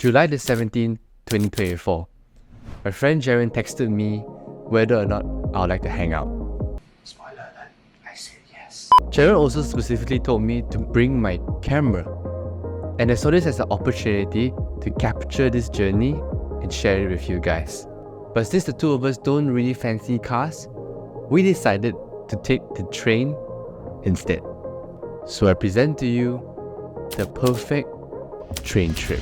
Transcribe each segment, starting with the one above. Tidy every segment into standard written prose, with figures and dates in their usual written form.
July the 17th, 2024. My friend Jaron texted me whether or not I would like to hang out. Spoiler alert, I said yes. Jaron also specifically told me to bring my camera, and I saw this as an opportunity to capture this journey and share it with you guys. But since the two of us don't really fancy cars, we decided to take the train instead. So I present to you the perfect train trip.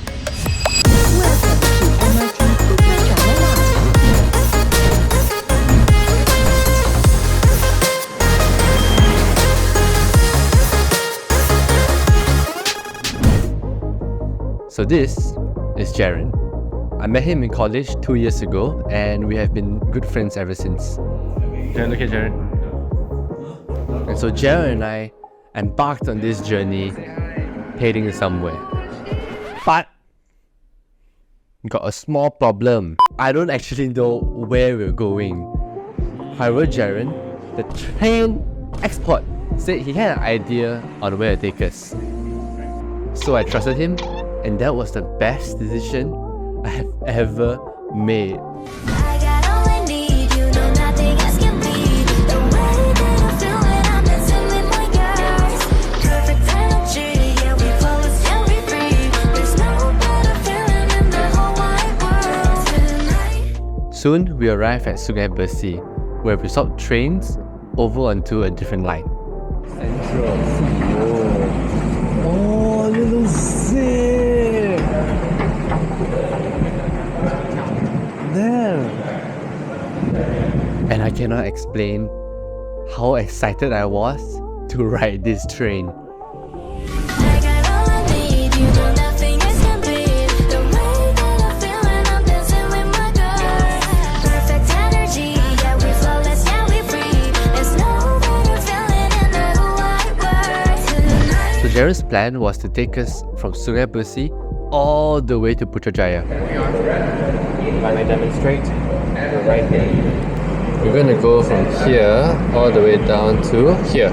Welcome to MRT Putrajaya. So this is Jaron. I met him in college 2 years ago and we have been good friends ever since. Jaron, look at Jaron. And so Jaron and I embarked on this journey heading somewhere. But we got a small problem. I don't actually know where we're going. However, Jaron, the train expert, said he had an idea on where to take us. So I trusted him, and that was the best decision I have ever made. I got all I need, you know nothing else can beat the way that I feel when I'm dancing with my guys. Perfect energy, yeah, we flow, yeah, we free. There's no better feeling in the whole wide world tonight. Soon, we arrived at Sungai Besi, where we stopped trains over onto a different line. Central CEO. Oh, little zip. There. And I cannot explain how excited I was to ride this train. I got all I need, you know nothing else can beat the way that I feel when I'm dancing with my guys. Perfect energy, yeah, we flawless, yeah, we free. There's no better feeling in the whole wide world tonight. So Jaron's plan was to take us from Sungai Besi all the way to Putrajaya. If I may demonstrate, we're right here. We're gonna go from here all the way down to here.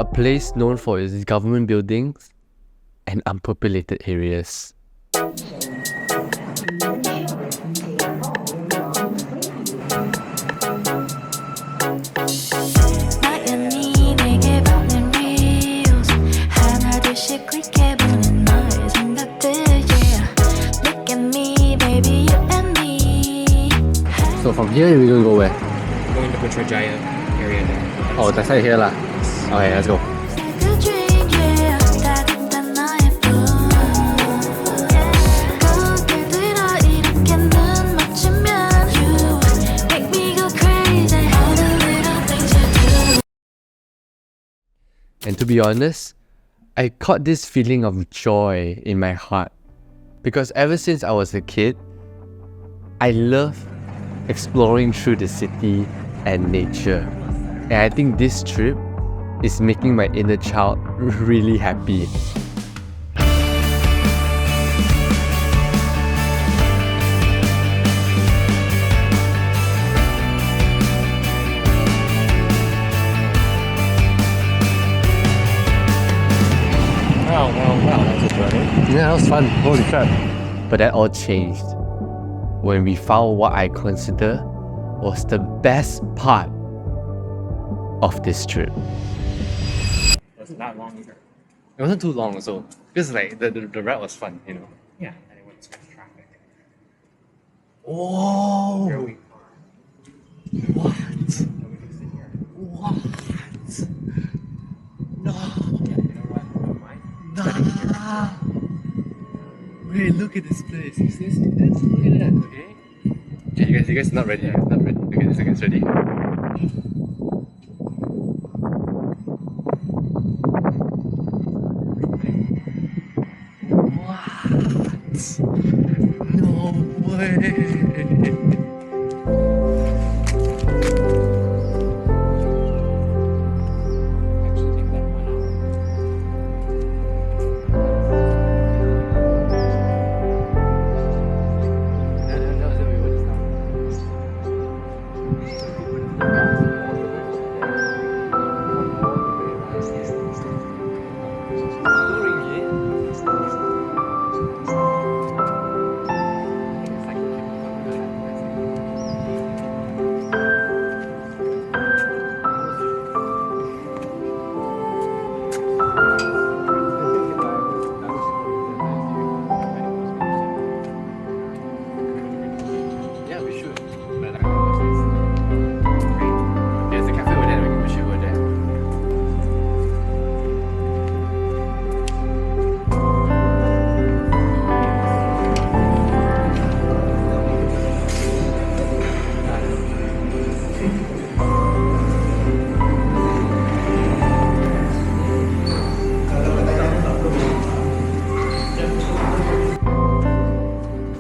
A place known for its government buildings and unpopulated areas. 나연히 내게 보낸 reels 하나둘씩 클릭해보는 너의 생각들 yeah. Look at me baby you and me. So from here we're gonna go where? Going to Putrajaya area there. Oh, that's right here lah. Okay, let's go. Like a dream yeah. 따뜻한 나의 꿈 거울 들어 이렇게 눈 맞추면 You make me go crazy all the little things you do. And to be honest, I caught this feeling of joy in my heart. Because ever since I was a kid, I love exploring through the city and nature. And I think this trip is making my inner child really happy. Wow, that's a journey. Yeah, that was fun. Holy crap. But that all changed when we found what I consider was the best part of this trip. Was it that long either? It wasn't too long also, because like the ride was fun, you know. Yeah, and it went much traffic. Whoa! Here we are. What? And we can sit here. What? No! Yeah, you know what? Don't mind. Nah! Wait, look at this place. You see this? Look at that, okay? Okay, you guys not ready. Not ready. Look at this, it's ready. What? No way! Actually, think that 1 hour. That was the way it was.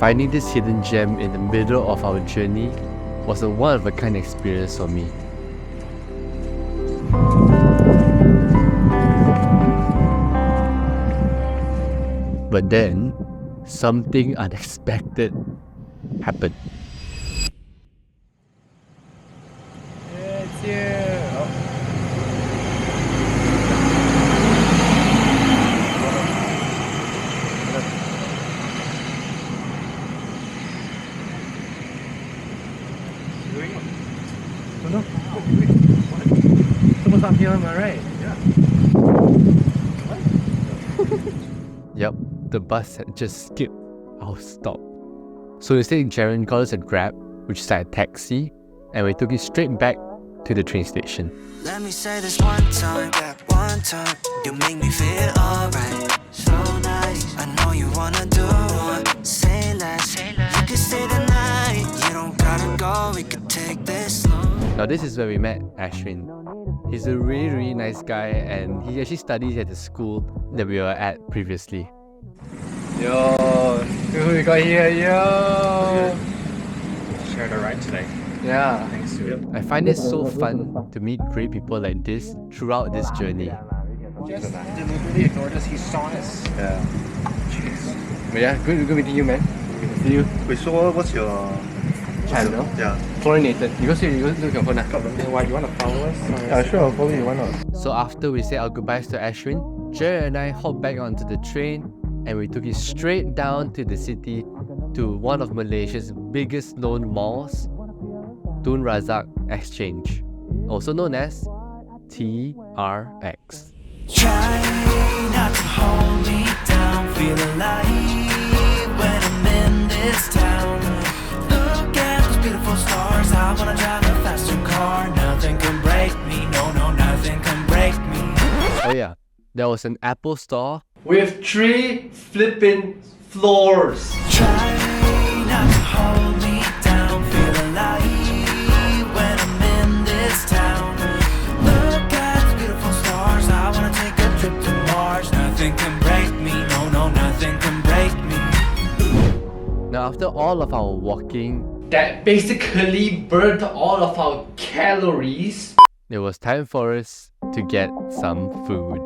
Finding this hidden gem in the middle of our journey was a one-of-a-kind experience for me. But then, something unexpected happened. It's here. Oh no. Someone's up here on my right. Yep, the bus had just skipped our stop. So instead, Jaron called us a Grab, which is like a taxi, and we took it straight back to the train station. Let me say this one time, that one time. You make me feel alright, so nice. I know you wanna do one, say less. You can stay the night, you don't gotta go, we can take this slow. Now this is where we met Ashwin. He's a really nice guy, and he actually studies at the school that we were at previously. Yo, who we got here? Yo. Shared a ride today. Yeah. Thanks to it. I find it so fun to meet great people like this throughout this journey. Just deliberately ignored us. He saw us. Yeah. Jeez. But yeah, good meeting you, man. Good to see you. Wait, so what's your Channel. Yeah. Chlorinated. You go see. You go look your phone. Why you wanna follow us? Yeah, sure, I'll follow you. Why not? So after we said our goodbyes to Ashwin, Jaron and I hopped back onto the train and we took it straight down to the city to one of Malaysia's biggest known malls, Tun Razak Exchange, also known as TRX. Try not to hold me down, feel alive when I'm in this town. Look at those beautiful stars, I wanna drive a faster car. Nothing can break me, no, nothing can break me. Oh yeah, there was an Apple store With 3 flipping floors. Try not to hold me down, feel alive when I'm in this town. Look at the beautiful stars, I wanna take a trip to Mars. Nothing can break me, no, nothing can break me. Now after all of our walking, That basically burned all of our calories. it was time for us to get some food.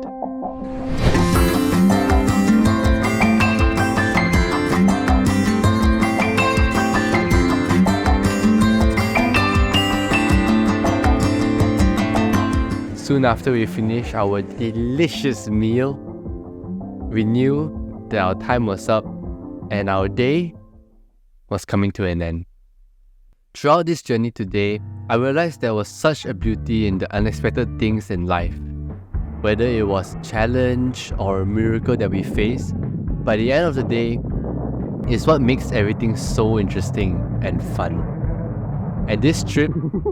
Soon after we finished our delicious meal, we knew that our time was up and our day was coming to an end. Throughout this journey today, I realized there was such a beauty in the unexpected things in life. Whether it was a challenge or a miracle that we face, by the end of the day, it's what makes everything so interesting and fun. And this trip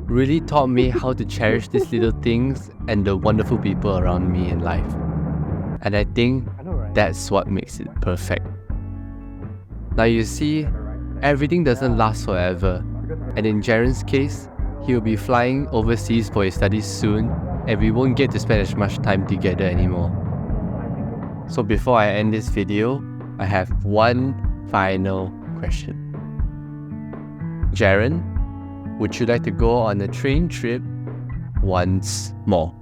really taught me how to cherish these little things and the wonderful people around me in life. And I think that's what makes it perfect. Now you see, everything doesn't last forever. And in Jaron's case, he'll be flying overseas for his studies soon, and we won't get to spend as much time together anymore. So before I end this video, I have one final question. Jaron, would you like to go on a train trip once more?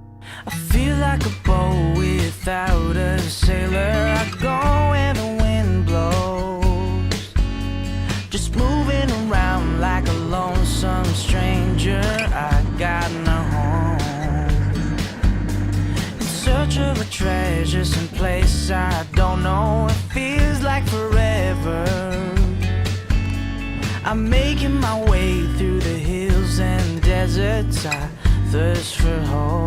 I feel like a boat without a sailor. I go where the wind blows, just moving around like a lonesome stranger. I got no home, in search of a treasure, some place I don't know. It feels like forever. I'm making my way through the hills and deserts. I thirst for hope.